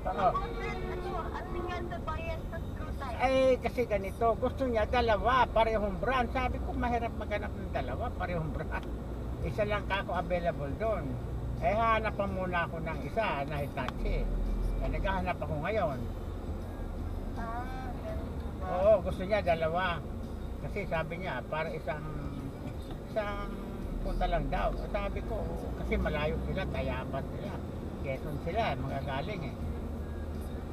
Oo. Ay, kasi ganito, gusto niya dalawa, parehong brand. Sabi ko, mahirap maghanap ng dalawa, parehong brand. Isa lang kako available doon. Eh, hanapan muna ako ng isa na Hitachi. Eh, naghahanap ako ngayon. Oo, gusto niya dalawa. Kasi sabi niya, para isang punta lang daw. Sabi ko, kasi malayo sila, Tayabas sila. Quezon sila, mga galing eh.